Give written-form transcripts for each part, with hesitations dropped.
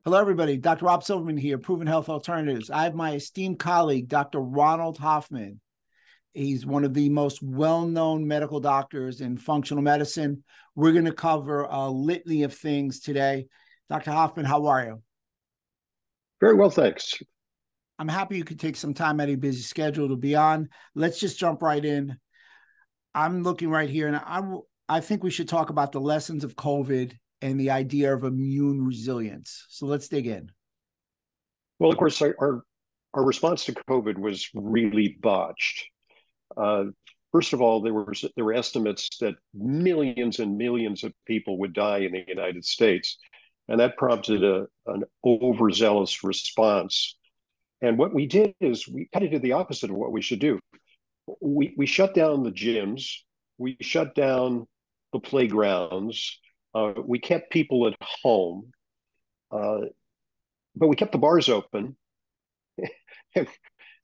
Hello, everybody. Dr. Rob Silverman here, Proven Health Alternatives. I have my esteemed colleague, Dr. Ronald Hoffman. He's one of the most well-known medical doctors in functional medicine. We're going to cover a litany of things today. Dr. Hoffman, how are you? Very well, thanks. I'm happy you could take some time out of your busy schedule to be on. Let's just jump right in. I'm looking right here, and I think we should talk about the lessons of COVID and the idea of immune resilience. So let's dig in. Well, of course, our response to COVID was really botched. Uh, First of all, there were estimates that millions and millions of people would die in the United States, and that prompted an overzealous response. And what we did is we kind of did the opposite of what we should do. We shut down the gyms, we shut down the playgrounds, we kept people at home, uh, but we kept the bars open. and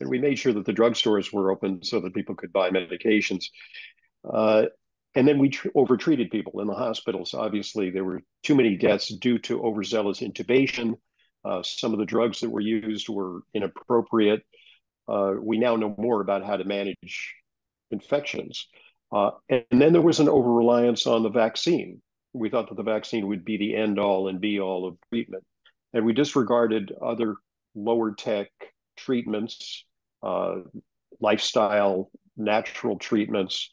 we made sure that the drugstores were open so that people could buy medications. Uh, and then we overtreated people in the hospitals. Obviously, there were too many deaths due to overzealous intubation. Some of the drugs that were used were inappropriate. We now know more about how to manage infections. And then there was an over reliance on the vaccine. We thought that the vaccine would be the end all and be all of treatment. And we disregarded other lower tech treatments, uh, lifestyle, natural treatments,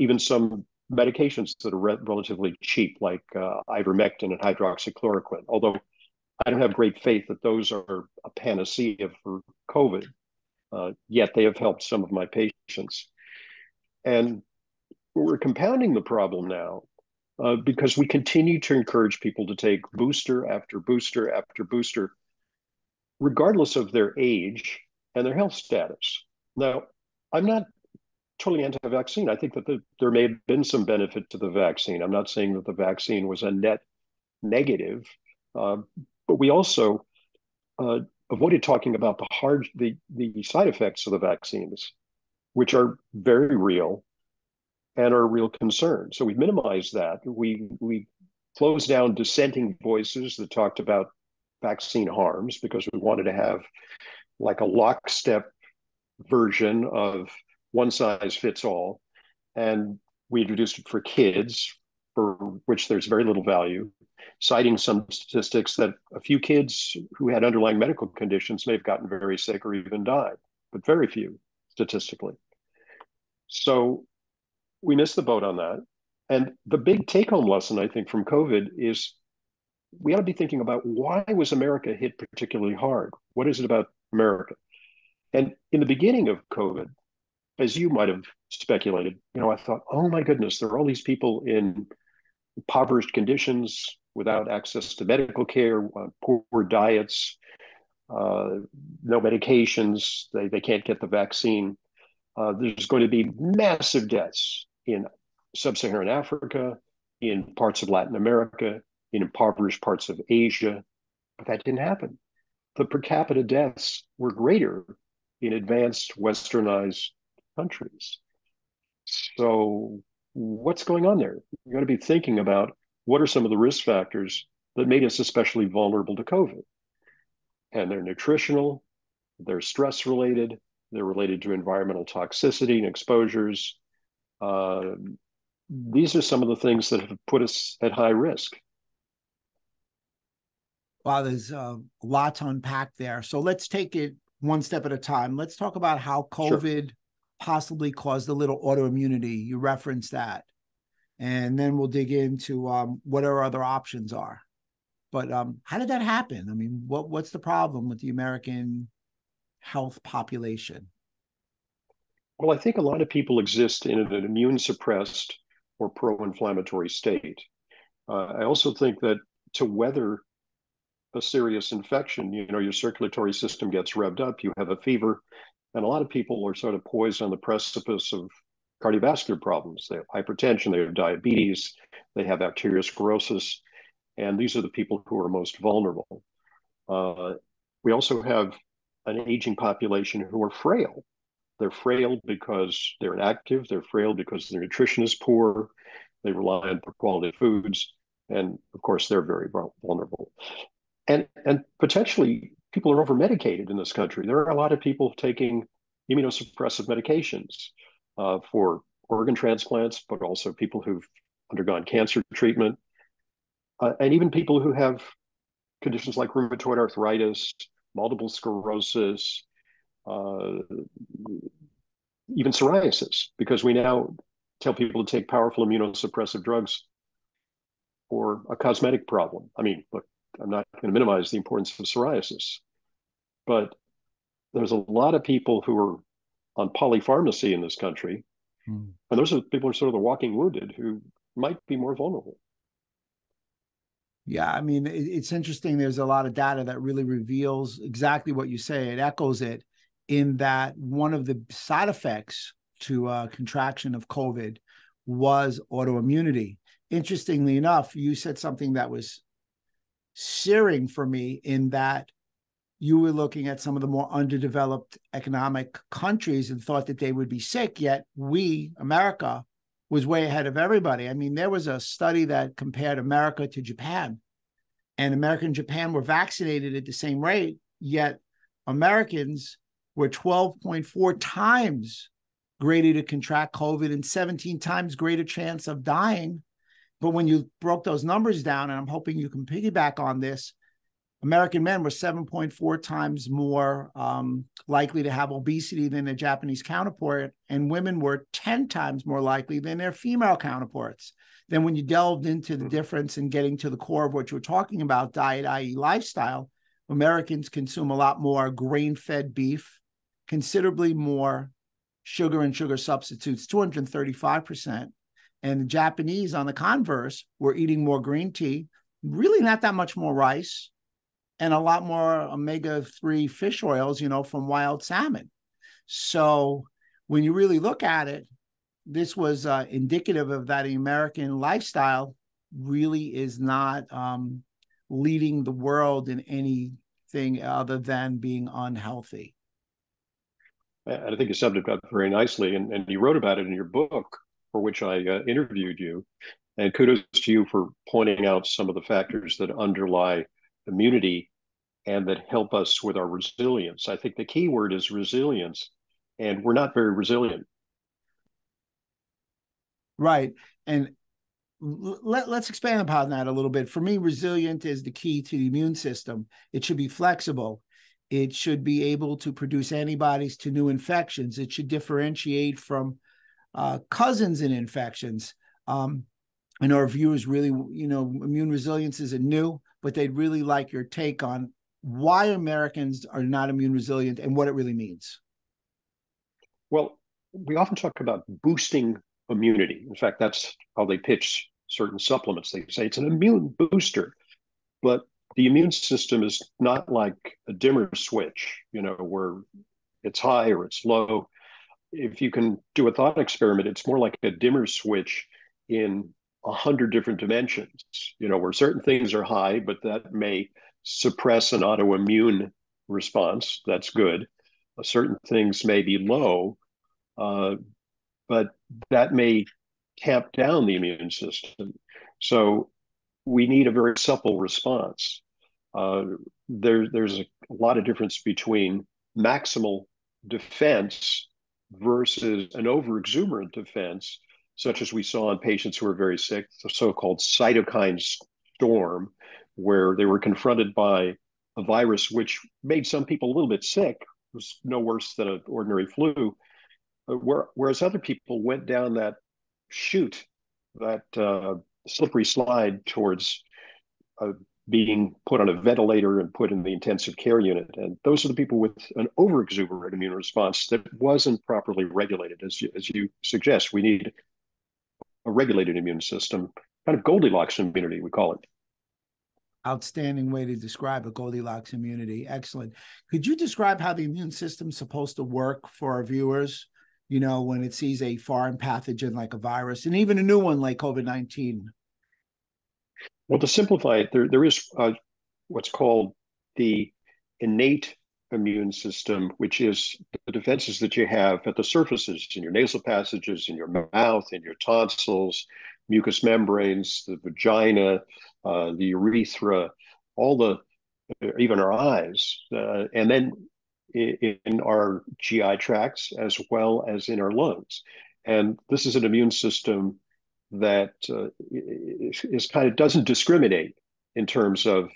even some medications that are relatively cheap, like ivermectin and hydroxychloroquine. Although I don't have great faith that those are a panacea for COVID, yet they have helped some of my patients. And we're compounding the problem now because we continue to encourage people to take booster after booster after booster, regardless of their age and their health status. Now, I'm not totally anti-vaccine. I think that there may have been some benefit to the vaccine. I'm not saying that the vaccine was a net negative, uh, but we also avoided talking about the side effects of the vaccines, which are very real and are a real concern. So we minimized that. We closed down dissenting voices that talked about vaccine harms because we wanted to have like a lockstep version of one size fits all. And we introduced it for kids, for which there's very little value, citing some statistics that a few kids who had underlying medical conditions may have gotten very sick or even died, but very few statistically. So we missed the boat on that. And the big take home lesson, I think, from COVID is we ought to be thinking about why was America hit particularly hard? What is it about America? And in the beginning of COVID, as you might have speculated, I thought, oh my goodness, there are all these people in impoverished conditions without access to medical care, poor diets, uh, no medications, they can't get the vaccine. There's going to be massive deaths in sub-Saharan Africa, in parts of Latin America, in impoverished parts of Asia, but that didn't happen. The per capita deaths were greater in advanced westernized countries. So what's going on there? You're going to be thinking about what are some of the risk factors that made us especially vulnerable to COVID? And they're nutritional, they're stress related, they're related to environmental toxicity and exposures. Uh, these are some of the things that have put us at high risk. Wow, there's a lot to unpack there. So let's take it one step at a time. Let's talk about how Sure. COVID possibly caused a little autoimmunity. You referenced that. And then we'll dig into what our other options are. But how did that happen? I mean, what's the problem with the American health population? Well, I think a lot of people exist in an immune suppressed or pro inflammatory state. I also think that to weather a serious infection, your circulatory system gets revved up, you have a fever, and a lot of people are sort of poised on the precipice of cardiovascular problems. They have hypertension, they have diabetes, they have arteriosclerosis, and these are the people who are most vulnerable. Uh, we also have an aging population who are frail. They're frail because they're inactive, they're frail because their nutrition is poor, they rely on poor quality foods, and of course, they're very vulnerable. And potentially people are over medicated in this country. There are a lot of people taking immunosuppressive medications for organ transplants, but also people who've undergone cancer treatment, and even people who have conditions like rheumatoid arthritis, multiple sclerosis, uh, even psoriasis, because we now tell people to take powerful immunosuppressive drugs for a cosmetic problem. I mean, look, I'm not going to minimize the importance of psoriasis, but there's a lot of people who are on polypharmacy in this country, Mm. and those are people who are sort of the walking wounded who might be more vulnerable. Yeah, I mean, it's interesting. There's a lot of data that really reveals exactly what you say. It echoes it in that one of the side effects to contraction of COVID was autoimmunity. Interestingly enough, you said something that was searing for me in that you were looking at some of the more underdeveloped economic countries and thought that they would be sick, yet we, America, was way ahead of everybody. I mean, there was a study that compared America to Japan, and America and Japan were vaccinated at the same rate, yet Americans were 12.4 times greater to contract COVID and 17 times greater chance of dying. But when you broke those numbers down, and I'm hoping you can piggyback on this, American men were 7.4 times more likely to have obesity than their Japanese counterpart, and women were 10 times more likely than their female counterparts. Then when you delved into the difference and getting to the core of what you were talking about, diet, i.e. lifestyle, Americans consume a lot more grain-fed beef, considerably more sugar and sugar substitutes, 235%. And the Japanese, on the converse, were eating more green tea, really not that much more rice, and a lot more omega-3 fish oils, from wild salmon. So when you really look at it, this was indicative of that American lifestyle really is not leading the world in anything other than being unhealthy. I think you summed it up very nicely, and you wrote about it in your book, for which I interviewed you. And kudos to you for pointing out some of the factors that underlie immunity and that help us with our resilience. I think the key word is resilience, and we're not very resilient. Right. And let's expand upon that a little bit. For me, resilient is the key to the immune system. It should be flexible. It should be able to produce antibodies to new infections. It should differentiate from cousins in infections. I know our viewers really, immune resilience isn't new, but they'd really like your take on why Americans are not immune resilient and what it really means. Well, we often talk about boosting immunity. In fact, that's how they pitch certain supplements. They say it's an immune booster, but the immune system is not like a dimmer switch, where it's high or it's low. If you can do a thought experiment, it's more like a dimmer switch in 100 different dimensions, where certain things are high, but that may suppress an autoimmune response. That's good. Certain things may be low, uh, but that may tamp down the immune system. So we need a very supple response. Uh, there's a lot of difference between maximal defense versus an overexuberant defense, such as we saw in patients who were very sick, the so-called cytokine storm, where they were confronted by a virus which made some people a little bit sick. It was no worse than an ordinary flu, whereas other people went down that chute, that slippery slide towards uh, being put on a ventilator and put in the intensive care unit. And those are the people with an overexuberant immune response that wasn't properly regulated. As you suggest, we need a regulated immune system, kind of Goldilocks immunity, we call it. Outstanding way to describe a Goldilocks immunity. Excellent. Could you describe how the immune system's supposed to work for our viewers, when it sees a foreign pathogen like a virus and even a new one like COVID-19? Well, to simplify it, there is what's called the innate immune system, which is the defenses that you have at the surfaces in your nasal passages, in your mouth, in your tonsils, mucous membranes, the vagina, the urethra, all the even our eyes, and then in our GI tracts as well as in our lungs. And this is an immune system that is kind of doesn't discriminate in terms of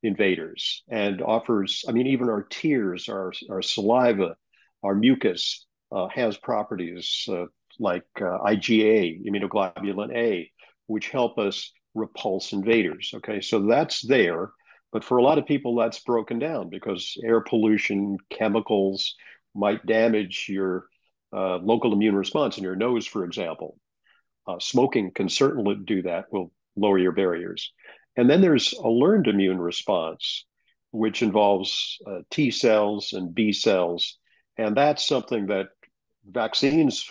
invaders and offers, I mean, even our tears, our saliva, our mucus has properties like IgA, immunoglobulin A, which help us repulse invaders. Okay, so that's there. But for a lot of people, that's broken down because air pollution, chemicals might damage your local immune response in your nose, for example. Smoking can certainly do that, will lower your barriers. And then there's a learned immune response, which involves T cells and B cells. And that's something that vaccines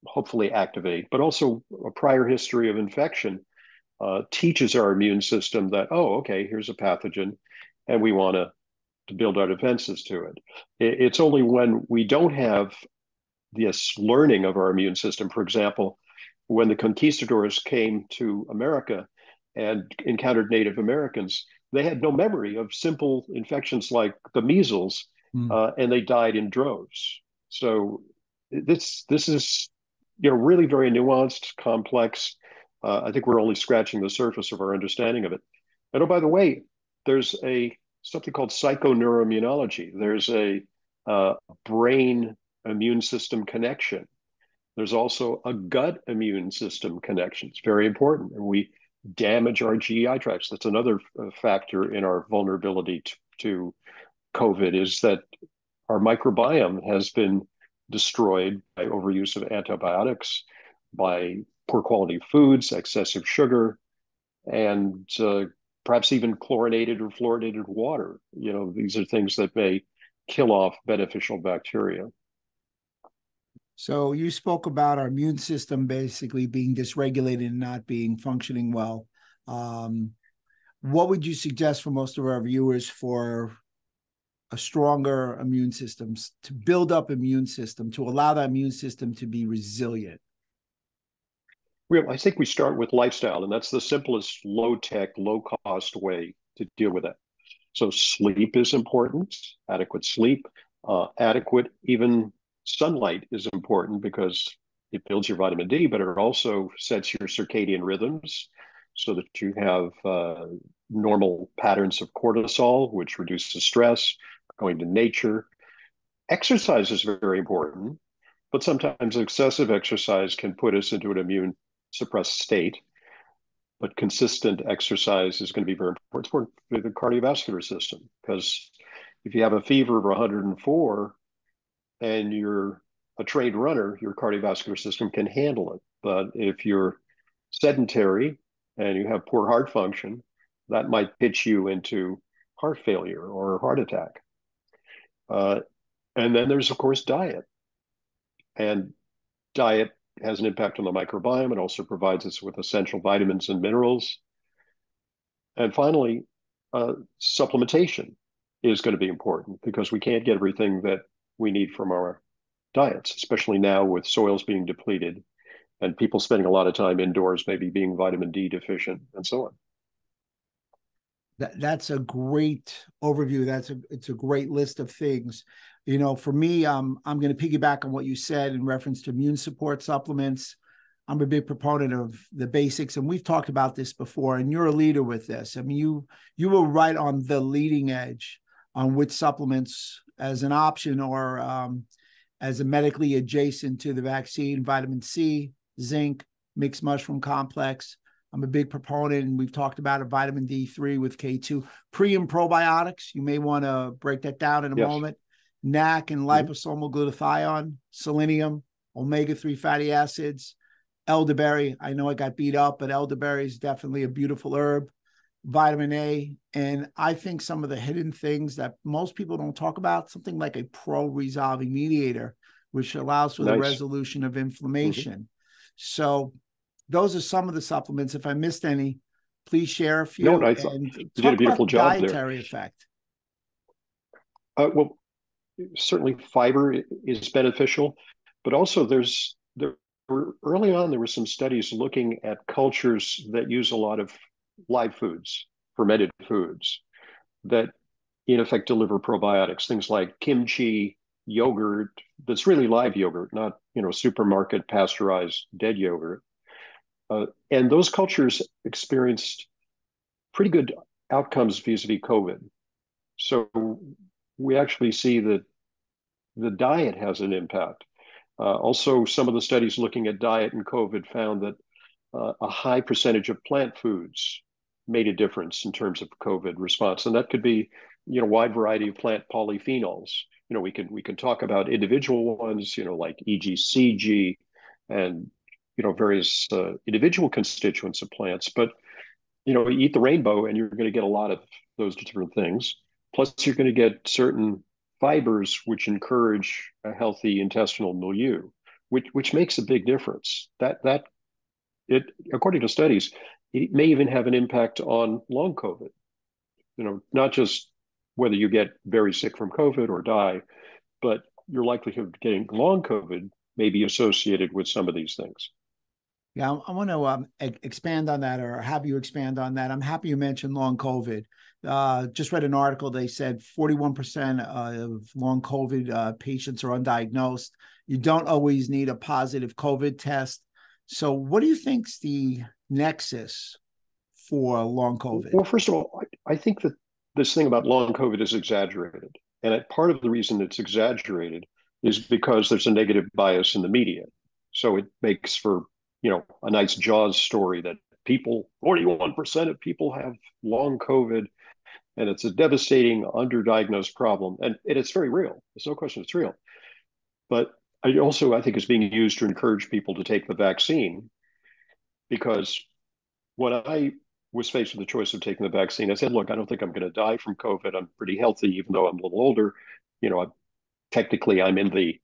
hopefully activate, but also a prior history of infection teaches our immune system that, oh, okay, here's a pathogen, and we want to build our defenses to it. It's only when we don't have this learning of our immune system, for example, when the conquistadors came to America and encountered Native Americans, they had no memory of simple infections like the measles, and they died in droves. So this is really very nuanced, complex. I think we're only scratching the surface of our understanding of it. And oh, by the way, there's something called psychoneuroimmunology. There's a brain immune system connection. There's also a gut immune system connection. It's very important. And we damage our GI tracts. That's another factor in our vulnerability to COVID, is that our microbiome has been destroyed by overuse of antibiotics, by poor quality foods, excessive sugar, and perhaps even chlorinated or fluoridated water. These are things that may kill off beneficial bacteria. So you spoke about our immune system basically being dysregulated and not being functioning well. What would you suggest for most of our viewers for a stronger immune system, to build up immune system, to allow that immune system to be resilient? I think we start with lifestyle, and that's the simplest, low-tech, low-cost way to deal with it. So sleep is important, adequate sleep, adequate even sunlight is important because it builds your vitamin D, but it also sets your circadian rhythms so that you have normal patterns of cortisol, which reduces stress, going to nature. Exercise is very important, but sometimes excessive exercise can put us into an immune suppressed state. But consistent exercise is going to be very important for the cardiovascular system, because if you have a fever of 104 and you're a trained runner, your cardiovascular system can handle it. But if you're sedentary and you have poor heart function, that might pitch you into heart failure or heart attack. And then there's, of course, diet. And diet has an impact on the microbiome. It also provides us with essential vitamins and minerals. And finally, supplementation is going to be important because we can't get everything that we need from our diets, especially now with soils being depleted and people spending a lot of time indoors, maybe being vitamin D deficient and so on. That's a great overview. It's a great list of things. For me, I'm going to piggyback on what you said in reference to immune support supplements. I'm a big proponent of the basics, and we've talked about this before, and you're a leader with this. I mean, you were right on the leading edge on which supplements as an option or as a medically adjacent to the vaccine: vitamin C, zinc, mixed mushroom complex. I'm a big proponent, and we've talked about a vitamin D3 with K2. Pre and probiotics, you may want to break that down in a moment. NAC and liposomal glutathione, selenium, omega-3 fatty acids, elderberry. I know I got beat up, but elderberry is definitely a beautiful herb. Vitamin A. And I think some of the hidden things that most people don't talk about, something like a pro-resolving mediator, which allows for the resolution of inflammation. So those are some of the supplements. If I missed any, please share a few. No, and you did a beautiful job there. Dietary effect. Well, certainly fiber is beneficial, but also early on there were some studies looking at cultures that use a lot of live foods, fermented foods. that in effect deliver probiotics, things like kimchi, yogurt, that's really live yogurt, not, supermarket pasteurized dead yogurt. And those cultures experienced pretty good outcomes vis-a-vis COVID. So we actually see that the diet has an impact. Also, some of the studies looking at diet and COVID found that a high percentage of plant foods made a difference in terms of COVID response, and that could be, wide variety of plant polyphenols. We can talk about individual ones, like EGCG, and various individual constituents of plants. But you eat the rainbow, and you're going to get a lot of those different things. Plus, you're going to get certain fibers which encourage a healthy intestinal milieu, which makes a big difference. That it, according to studies, it may even have an impact on long COVID. Not just whether you get very sick from COVID or die, but your likelihood of getting long COVID may be associated with some of these things. Yeah, I want to expand on that, or have you expand on that. I'm happy you mentioned long COVID. Just read an article. They said 41% of long COVID patients are undiagnosed. You don't always need a positive COVID test. So what do you think's the nexus for long COVID? Well, first of all, I think that this thing about long COVID is exaggerated. And part of the reason it's exaggerated is because there's a negative bias in the media. So it makes for, a nice Jaws story that 41% of people have long COVID, and it's a devastating underdiagnosed problem. And it's very real. There's no question it's real. But I think it's being used to encourage people to take the vaccine, because when I was faced with the choice of taking the vaccine, I said, look, I don't think I'm going to die from COVID. I'm pretty healthy, even though I'm a little older. Technically, I'm in the,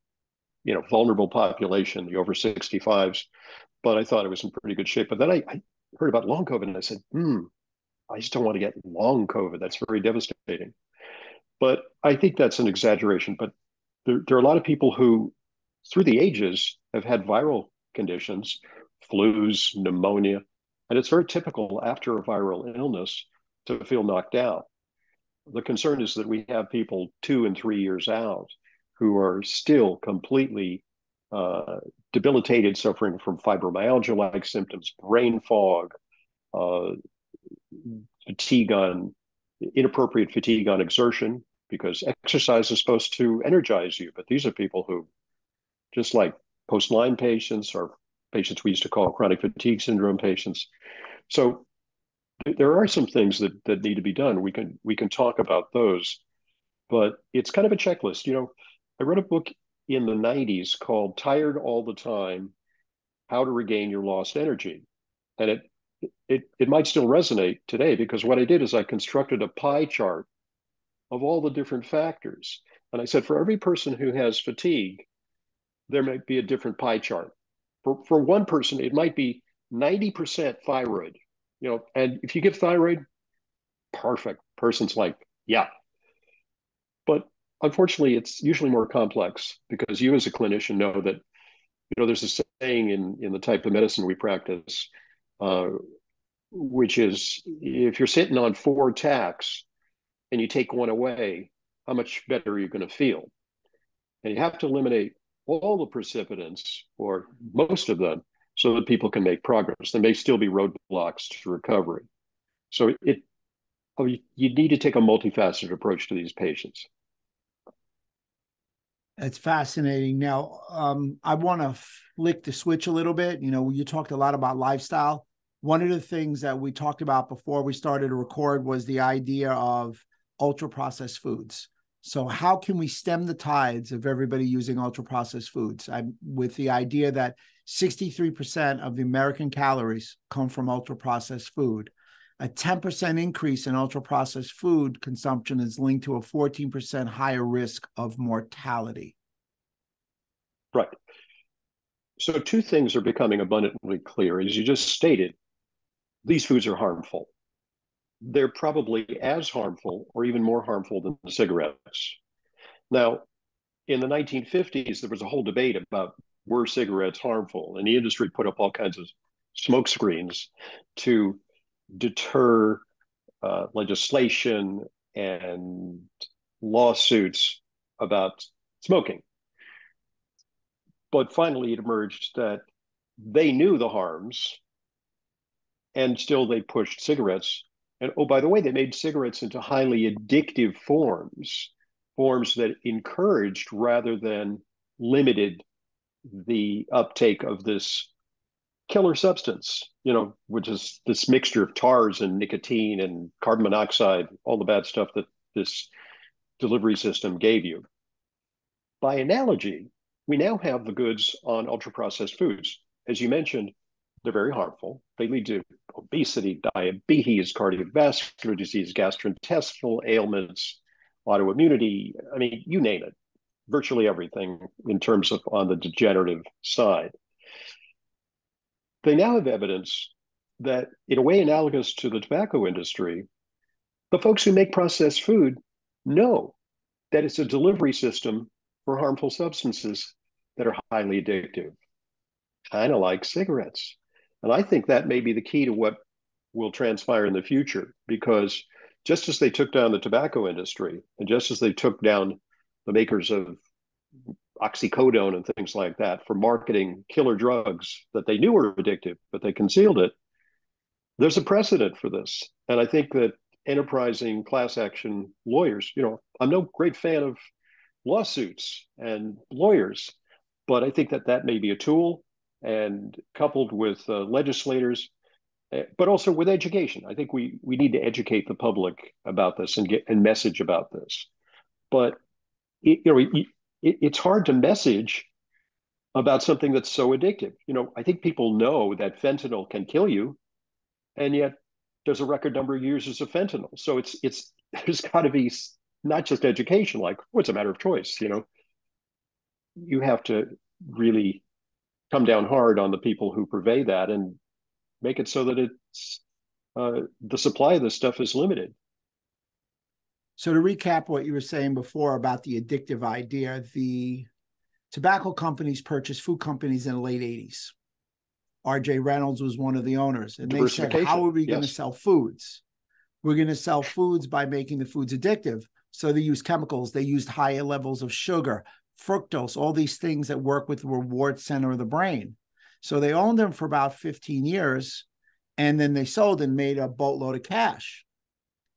vulnerable population, the over 65s, but I thought I was in pretty good shape. But then I heard about long COVID, and I said, I just don't want to get long COVID. That's very devastating. But I think that's an exaggeration. But there are a lot of people who, through the ages, have had viral conditions, flus, pneumonia, and it's very typical after a viral illness to feel knocked out. The concern is that we have people 2 and 3 years out who are still completely debilitated, suffering from fibromyalgia-like symptoms, brain fog, inappropriate fatigue on exertion, because exercise is supposed to energize you. But these are people who, just like post-Lyme patients or patients we used to call chronic fatigue syndrome patients. So there are some things that need to be done. We can talk about those, but it's kind of a checklist. I wrote a book in the 90s called Tired All the Time: How to Regain Your Lost Energy. And it might still resonate today, because what I did is I constructed a pie chart of all the different factors. And I said, for every person who has fatigue, there might be a different pie chart. For one person, it might be 90% thyroid, and if you give thyroid, perfect. Person's like, yeah. But unfortunately, it's usually more complex, because you as a clinician know that, there's a saying in the type of medicine we practice, which is, if you're sitting on 4 tacks and you take one away, how much better are you going to feel? And you have to eliminate all the precipitants, or most of them, so that people can make progress. There may still be roadblocks to recovery. So you need to take a multifaceted approach to these patients. It's fascinating. Now, I want to flick the switch a little bit. You talked a lot about lifestyle. One of the things that we talked about before we started to record was the idea of ultra-processed foods. So how can we stem the tides of everybody using ultra-processed foods? With the idea that 63% of the American calories come from ultra-processed food. A 10% increase in ultra-processed food consumption is linked to a 14% higher risk of mortality. Right. So 2 things are becoming abundantly clear. As you just stated, these foods are harmful. They're probably as harmful or even more harmful than cigarettes. Now, in the 1950s, there was a whole debate about, were cigarettes harmful? And the industry put up all kinds of smoke screens to deter legislation and lawsuits about smoking. But finally, it emerged that they knew the harms, and still they pushed cigarettes. And oh, by the way, they made cigarettes into highly addictive forms, forms that encouraged rather than limited the uptake of this killer substance, which is this mixture of tars and nicotine and carbon monoxide, all the bad stuff that this delivery system gave you. By analogy, we now have the goods on ultra processed foods. As you mentioned, they're very harmful. They lead to obesity, diabetes, cardiovascular disease, gastrointestinal ailments, autoimmunity. I mean, you name it, virtually everything in terms of on the degenerative side. They now have evidence that, in a way analogous to the tobacco industry, the folks who make processed food know that it's a delivery system for harmful substances that are highly addictive, kind of like cigarettes. And I think that may be the key to what will transpire in the future, because just as they took down the tobacco industry, and just as they took down the makers of oxycodone and things like that for marketing killer drugs that they knew were addictive, but they concealed it, there's a precedent for this. And I think that enterprising class action lawyers, I'm no great fan of lawsuits and lawyers, but I think that that may be a tool, and coupled with legislators, but also with education. I think we need to educate the public about this and message about this. But it's hard to message about something that's so addictive. I think people know that fentanyl can kill you, and yet there's a record number of users of fentanyl. So it's there's got to be not just education, like, oh, it's a matter of choice. You have to really come down hard on the people who purvey that and make it so that it's the supply of this stuff is limited. So to recap what you were saying before about the addictive idea, the tobacco companies purchased food companies in the late 80s. R.J. Reynolds was one of the owners. And they said, how are we going to sell foods? We're going to sell foods by making the foods addictive. So they used chemicals. They used higher levels of sugar, fructose, all these things that work with the reward center of the brain. So they owned them for about 15 years, and then they sold and made a boatload of cash.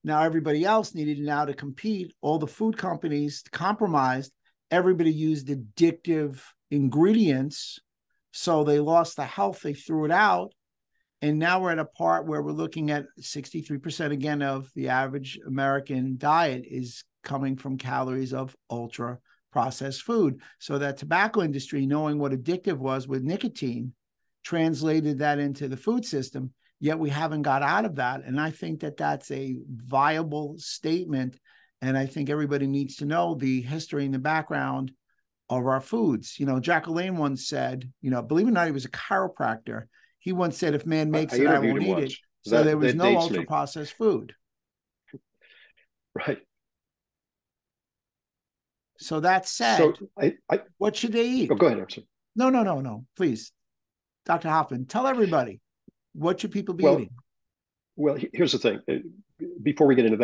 Now everybody else needed now to compete. All the food companies compromised. Everybody used addictive ingredients. So they lost the health. They threw it out. And now we're at a part where we're looking at 63% again of the average American diet is coming from calories of ultra processed food. So that tobacco industry, knowing what addictive was with nicotine, translated that into the food system, yet we haven't got out of that. And I think that that's a viable statement. And I think everybody needs to know the history and the background of our foods. Jack LaLanne once said, believe it or not, he was a chiropractor. He once said, if man makes it, I won't eat it. So there was no ultra processed food. Right. So that said, what should they eat? Oh, go ahead, Arthur. No. Please, Dr. Hoffman, tell everybody, what should people be eating? Well, here's the thing. Before we get into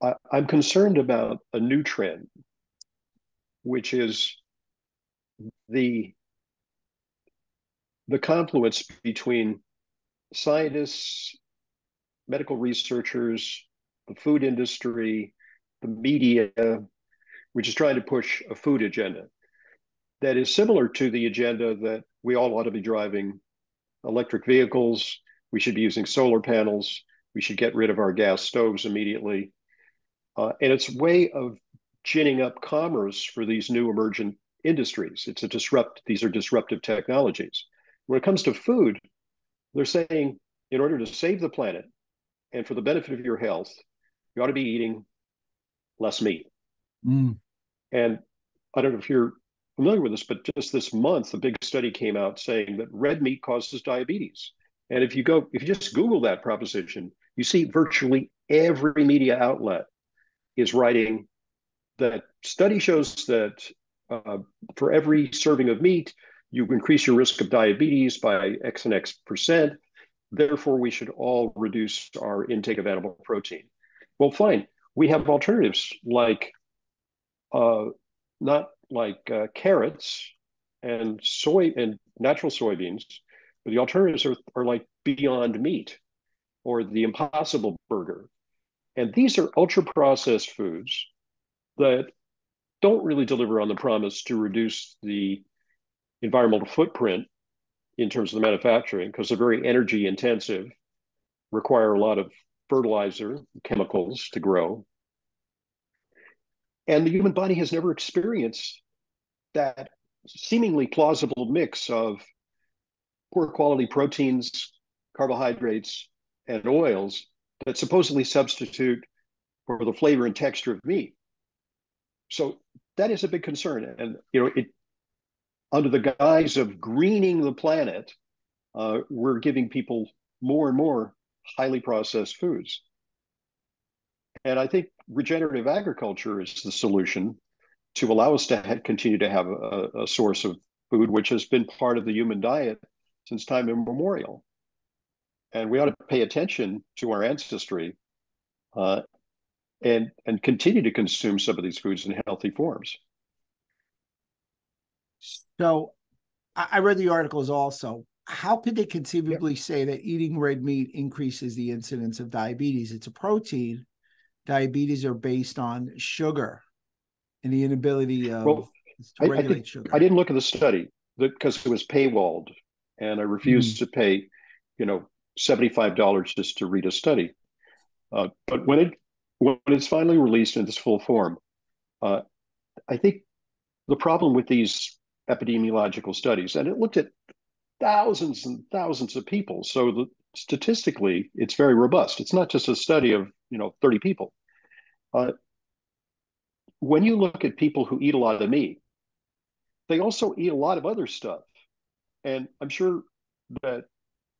that, I'm concerned about a new trend, which is the confluence between scientists, medical researchers, the food industry, the media, which is trying to push a food agenda that is similar to the agenda that we all ought to be driving electric vehicles. We should be using solar panels. We should get rid of our gas stoves immediately. And it's a way of ginning up commerce for these new emergent industries. These are disruptive technologies. When it comes to food, they're saying, in order to save the planet and for the benefit of your health, you ought to be eating less meat. And I don't know if you're familiar with this, but just this month, a big study came out saying that red meat causes diabetes. And if you just Google that proposition, you see virtually every media outlet is writing that study shows that for every serving of meat, you increase your risk of diabetes by X and X percent. Therefore, we should all reduce our intake of animal protein. Well, fine. we have alternatives like uh, not like carrots and soy and natural soybeans, but the alternatives are like Beyond Meat or the Impossible Burger. And these are ultra processed foods that don't really deliver on the promise to reduce the environmental footprint in terms of the manufacturing because they're very energy intensive, require a lot of fertilizer, chemicals to grow. And the human body has never experienced that seemingly plausible mix of poor quality proteins, carbohydrates, and oils that supposedly substitute for the flavor and texture of meat. So that is a big concern. And it under the guise of greening the planet, we're giving people more and more highly processed foods. And I think regenerative agriculture is the solution to allow us to continue to have a source of food, which has been part of the human diet since time immemorial. And we ought to pay attention to our ancestry uh, and continue to consume some of these foods in healthy forms. So I read the articles also. How could they Yeah. conceivably say that eating red meat increases the incidence of diabetes? It's a protein. Diabetes are based on sugar and the inability of Well, to I think regulate I sugar. didn't look at the study because it was paywalled, and I refused Mm. to pay, $75 just to read a study. But when it's finally released in its full form, uh, I think the problem with these epidemiological studies, and it looked at thousands and thousands of people, so statistically, it's very robust. It's not just a study of 30 people. Uh, when you look at people who eat a lot of meat, they also eat a lot of other stuff, and I'm sure that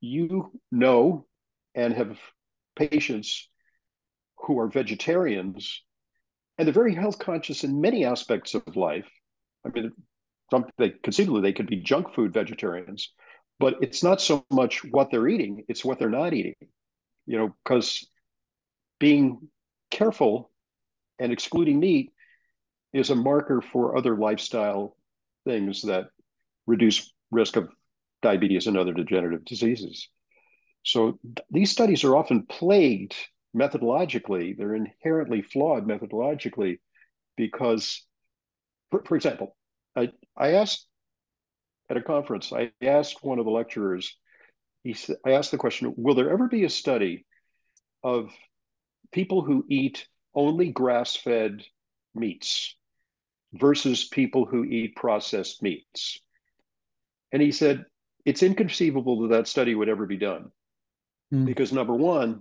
you know and have patients who are vegetarians and they're very health conscious in many aspects of life. I mean, conceivably they could be junk food vegetarians, but it's not so much what they're eating; it's what they're not eating. Because being careful and excluding meat is a marker for other lifestyle things that reduce risk of diabetes and other degenerative diseases. So these studies are often plagued methodologically. They're inherently flawed methodologically because, for example, I asked at a conference, I asked one of the lecturers, I asked the question, will there ever be a study of people who eat only grass-fed meats versus people who eat processed meats? And he said, it's inconceivable that that study would ever be done Mm. because number one,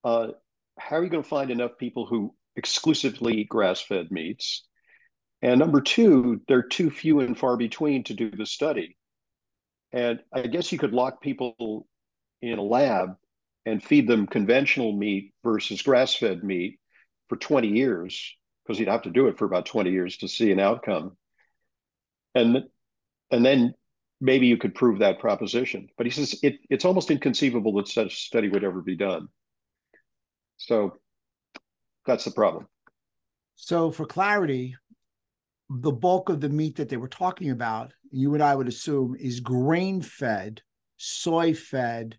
uh, how are you going to find enough people who exclusively eat grass-fed meats? And number two, they're too few and far between to do the study. And I guess you could lock people in a lab and feed them conventional meat versus grass-fed meat for 20 years, because you'd have to do it for about 20 years to see an outcome. And and then maybe you could prove that proposition. But he says it's almost inconceivable that such a study would ever be done. So that's the problem. So, for clarity, the bulk of the meat that they were talking about, you and I would assume, is grain fed, soy fed,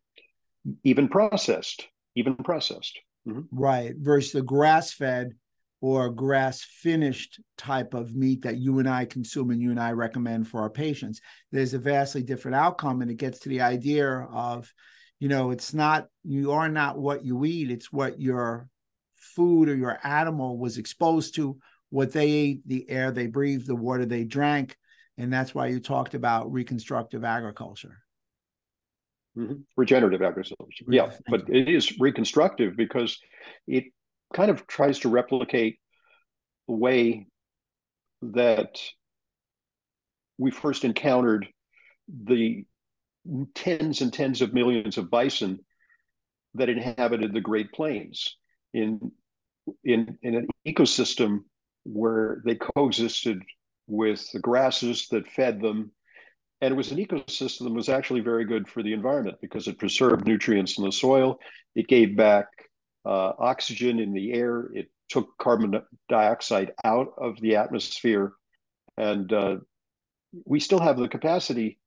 Even processed, even processed. Mhm. right, versus the grass fed or grass finished type of meat that you and I consume and you and I recommend for our patients. There's a vastly different outcome, and it gets to the idea of, it's not, you are not what you eat, it's what your food or your animal was exposed to, what they ate, the air they breathed, the water they drank. And that's why you talked about reconstructive agriculture. Regenerative agriculture. Yeah, Thank but you. it is reconstructive because it kind of tries to replicate the way that we first encountered the tens and tens of millions of bison that inhabited the Great Plains in in an ecosystem where they coexisted with the grasses that fed them. And it was an ecosystem that was actually very good for the environment because it preserved nutrients in the soil. It gave back oxygen in the air. It took carbon dioxide out of the atmosphere, and we still have the capacity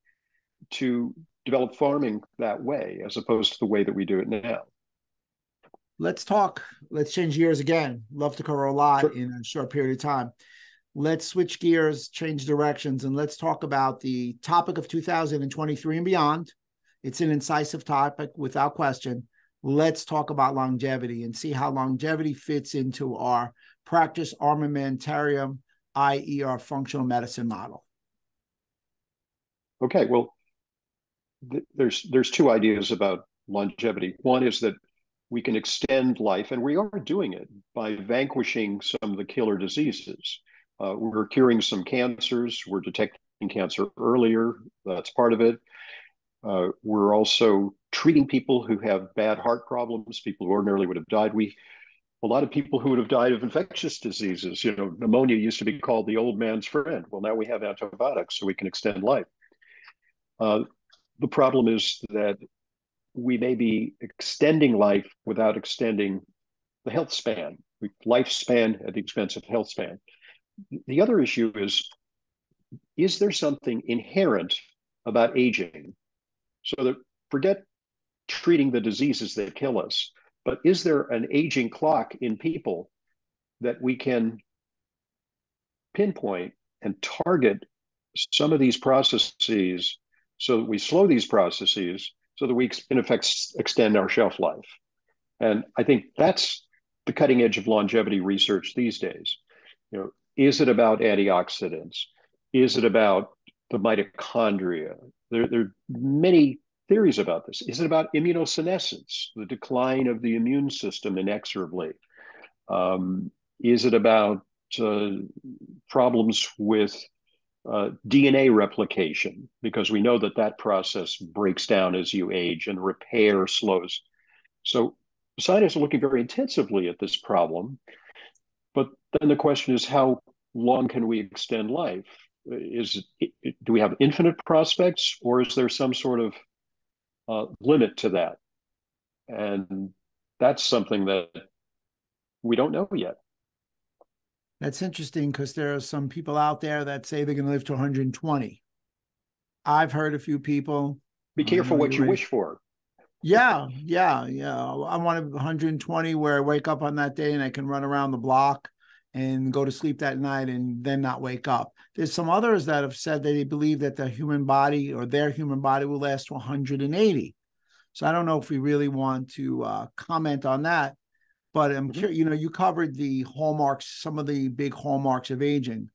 to develop farming that way, as opposed to the way that we do it now. Let's talk. Let's change gears again. Love to cover a lot Sure. in a short period of time. Let's switch gears, change directions, and let's talk about the topic of 2023 and beyond. It's an incisive topic without question. Let's talk about longevity and see how longevity fits into our practice armamentarium, i.e., our functional medicine model. Okay, well, there's two ideas about longevity. One is that we can extend life, and we are doing it by vanquishing some of the killer diseases. We're curing some cancers. We're detecting cancer earlier. That's part of it. We're also treating people who have bad heart problems, people who ordinarily would have died. A lot of people who would have died of infectious diseases. You know, pneumonia used to be called the old man's friend. Well, now we have antibiotics, so we can extend life. The problem is that we may be extending life without extending the health span, lifespan at the expense of health span. The other issue is there something inherent about aging? So that forget treating the diseases that kill us, but is there an aging clock in people that we can pinpoint and target some of these processes so that we slow these processes so that we, in effect, extend our shelf life? And I think that's the cutting edge of longevity research these days. You know, is it about antioxidants? Is it about the mitochondria? There are many theories about this. Is it about immunosenescence, the decline of the immune system inexorably? Is it about problems with DNA replication? Because we know that that process breaks down as you age and repair slows. So scientists are looking very intensively at this problem. But then the question is, how long can we extend life? Do we have infinite prospects, or is there some sort of limit to that? And that's something that we don't know yet. That's interesting because there are some people out there that say they're going to live to 120. I've heard a few people. Be careful what you wish for. Yeah. I want 120 where I wake up on that day and I can run around the block and go to sleep that night and then not wake up. There's some others that have said that they believe that the human body or their human body will last to 180. So I don't know if we really want to comment on that, but I'm curious, you covered the hallmarks, some of the big hallmarks of aging.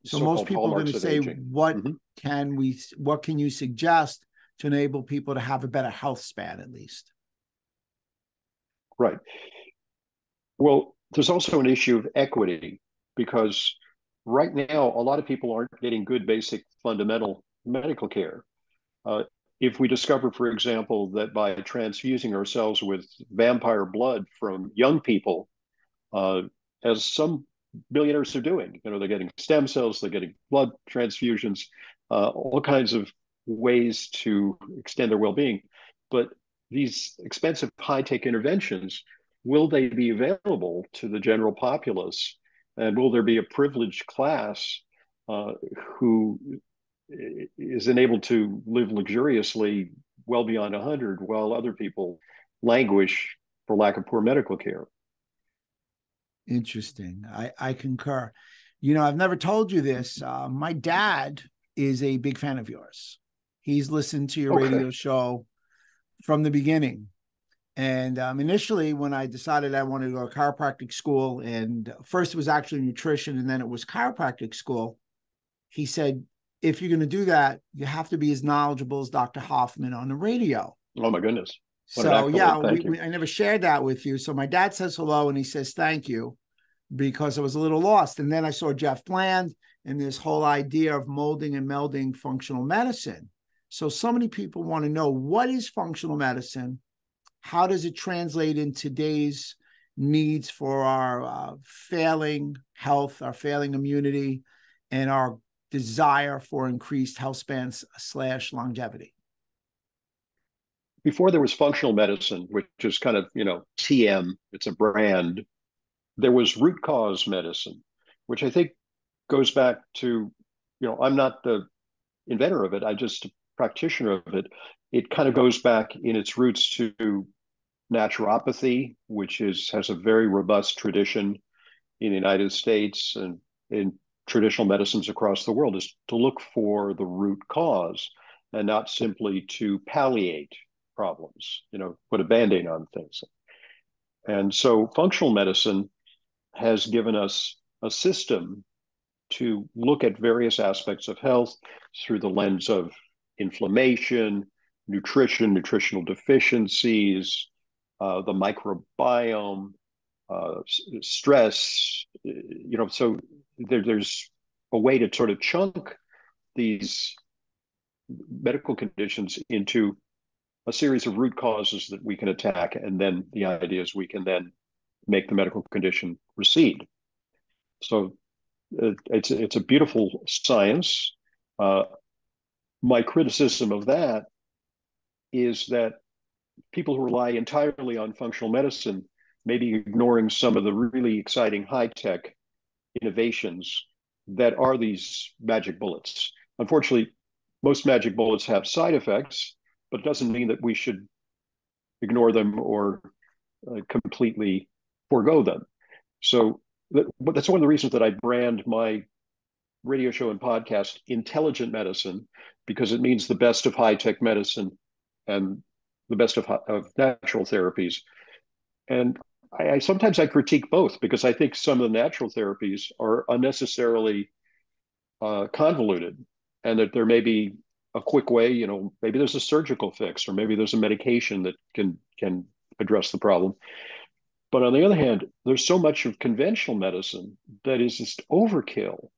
So most people are going to say, what can you suggest to enable people to have a better health span, at least? Right. Well, there's also an issue of equity, because right now, a lot of people aren't getting good basic fundamental medical care. If we discover, for example, that by transfusing ourselves with vampire blood from young people, as some billionaires are doing, they're getting stem cells, they're getting blood transfusions, all kinds of ways to extend their well-being. But these expensive high-tech interventions, will they be available to the general populace? And will there be a privileged class who is enabled to live luxuriously well beyond 100, while other people languish for lack of poor medical care? Interesting. I concur. I've never told you this. My dad is a big fan of yours. He's listened to your radio show from the beginning. And initially, when I decided I wanted to go to chiropractic school, and first it was actually nutrition, and then it was chiropractic school, he said, if you're going to do that, you have to be as knowledgeable as Dr. Hoffman on the radio. Oh, my goodness. So, yeah, I never shared that with you. So my dad says hello, and he says thank you, because I was a little lost. And then I saw Jeff Bland and this whole idea of molding and melding functional medicine. So many people want to know, what is functional medicine? How does it translate in today's needs for our failing health, our failing immunity, and our desire for increased health spans / longevity? Before there was functional medicine, which is kind of, TM, it's a brand. there was root cause medicine, which I think goes back to, I'm not the inventor of it, I just a practitioner of it. It kind of goes back in its roots to naturopathy, which has a very robust tradition in the United States and in traditional medicines across the world, is to look for the root cause and not simply to palliate problems, put a band-aid on things. And so functional medicine has given us a system to look at various aspects of health through the lens of inflammation, nutrition, nutritional deficiencies, the microbiome, stress, so there's a way to sort of chunk these medical conditions into a series of root causes that we can attack. And then the idea is we can then make the medical condition recede. So it's a beautiful science. My criticism of that is that people who rely entirely on functional medicine may be ignoring some of the really exciting high-tech innovations that are these magic bullets. Unfortunately, most magic bullets have side effects, but it doesn't mean that we should ignore them or completely forego them. So that's one of the reasons that I brand my radio show and podcast Intelligent Medicine, because it means the best of high-tech medicine and the best of natural therapies. And I sometimes I critique both, because I think some of the natural therapies are unnecessarily convoluted, and that there may be a quick way, maybe there's a surgical fix, or maybe there's a medication that can address the problem. But on the other hand, there's so much of conventional medicine that is just overkill.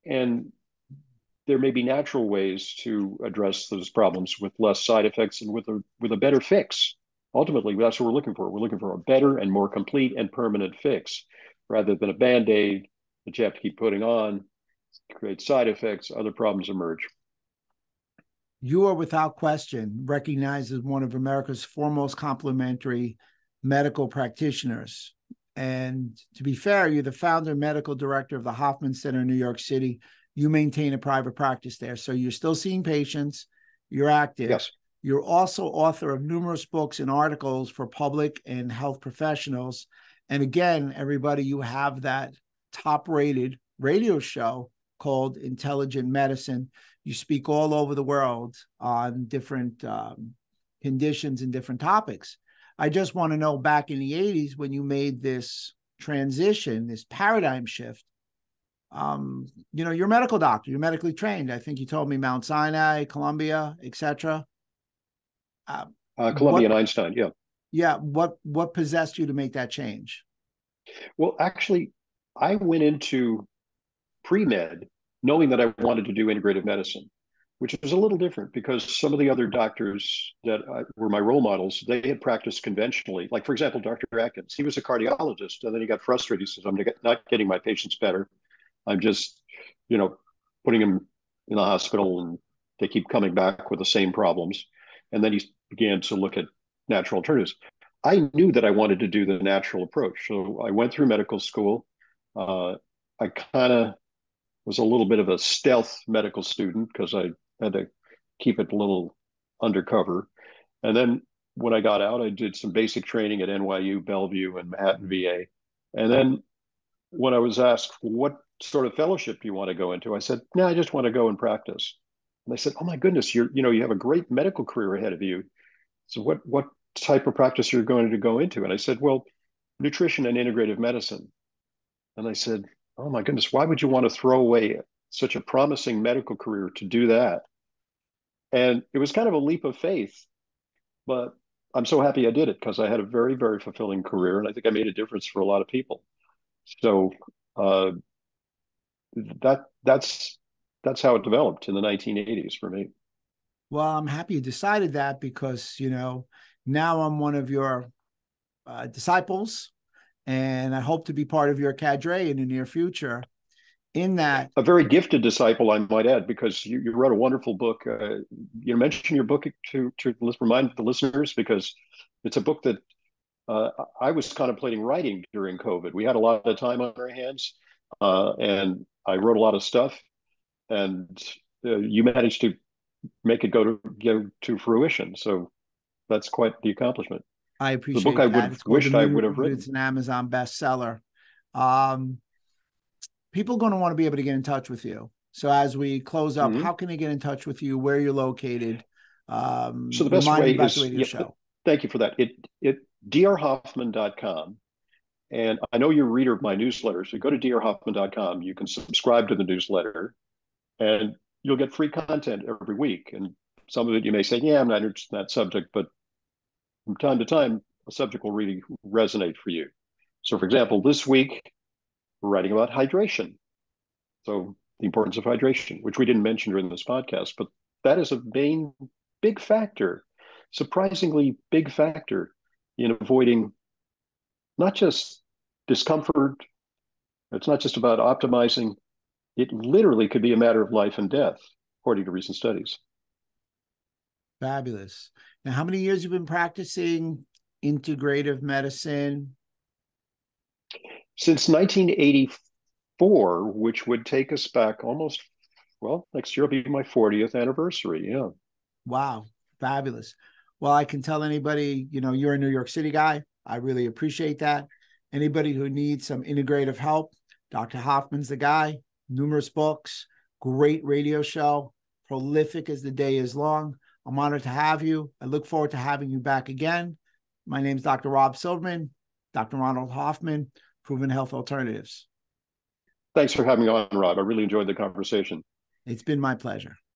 And there may be natural ways to address those problems with less side effects and with a better fix. Ultimately, that's what we're looking for. We're looking for a better and more complete and permanent fix, rather than a band-aid that you have to keep putting on, create side effects, other problems emerge. You are without question recognized as one of America's foremost complementary medical practitioners. And to be fair, you're the founder and medical director of the Hoffman Center in New York City. You maintain a private practice there. So you're still seeing patients, you're active. Yes. You're also author of numerous books and articles for public and health professionals. And again, everybody, you have that top-rated radio show called Intelligent Medicine. You speak all over the world on different conditions and different topics. I just want to know, back in the 80s, when you made this transition, this paradigm shift, you're a medical doctor, you're medically trained. I think you told me Mount Sinai, Columbia, etc. Columbia and Einstein, yeah. Yeah. What possessed you to make that change? Well, actually, I went into pre-med knowing that I wanted to do integrative medicine, which was a little different, because some of the other doctors that were my role models, they had practiced conventionally. Like, for example, Dr. Atkins, he was a cardiologist, and then he got frustrated. He says, I'm not getting my patients better. I'm just, putting them in the hospital, and they keep coming back with the same problems. And then he began to look at natural alternatives. I knew that I wanted to do the natural approach. So I went through medical school. I kind of was a little bit of a stealth medical student, because I had to keep it a little undercover. And then when I got out, I did some basic training at NYU, Bellevue, and Manhattan VA. And then when I was asked, what sort of fellowship do you want to go into? I said, no, I just want to go and practice. And they said, oh my goodness, you have a great medical career ahead of you. So what type of practice you're going to go into? And I said, well, nutrition and integrative medicine. And I said, oh my goodness, why would you want to throw away such a promising medical career to do that? And it was kind of a leap of faith, but I'm so happy I did it, because I had a very, very fulfilling career, and I think I made a difference for a lot of people. So that's how it developed in the 1980s for me. Well, I'm happy you decided that, because, now I'm one of your disciples, and I hope to be part of your cadre in the near future. In that, a very gifted disciple, I might add, because you wrote a wonderful book. You mentioned your book to remind the listeners, because it's a book that I was contemplating writing during COVID. We had a lot of time on our hands, and I wrote a lot of stuff. And you managed to make it go to fruition. So that's quite the accomplishment. I The book appreciate I would that. have It's called The wished I Moon would have Road. written. It's an Amazon bestseller. Um, People are going to want to be able to get in touch with you. So as we close up, Mm-hmm. how can they get in touch with you? Where you're located? So the best Remind way them about the is, radio yeah, show. thank you for that. It drhoffman.com. And I know you're a reader of my newsletter, so go to drhoffman.com. You can subscribe to the newsletter and you'll get free content every week. And some of it you may say, yeah, I'm not interested in that subject, but from time to time, a subject will really resonate for you. So, for example, this week, we're writing about hydration. So, the importance of hydration, which we didn't mention during this podcast, but that is a main big factor, surprisingly big factor in avoiding not just discomfort. It's not just about optimizing. It literally could be a matter of life and death, according to recent studies. Fabulous. Now, how many years you've been practicing integrative medicine? Since 1984, which would take us back almost, well, next year will be my 40th anniversary. Yeah. Wow, fabulous. Well, I can tell anybody, you're a New York City guy. I really appreciate that. Anybody who needs some integrative help, Dr. Hoffman's the guy. Numerous books, great radio show, prolific as the day is long. I'm honored to have you. I look forward to having you back again. My name is Dr. Rob Silverman, Dr. Ronald Hoffman, Proven Health Alternatives. Thanks for having me on, Rob. I really enjoyed the conversation. It's been my pleasure.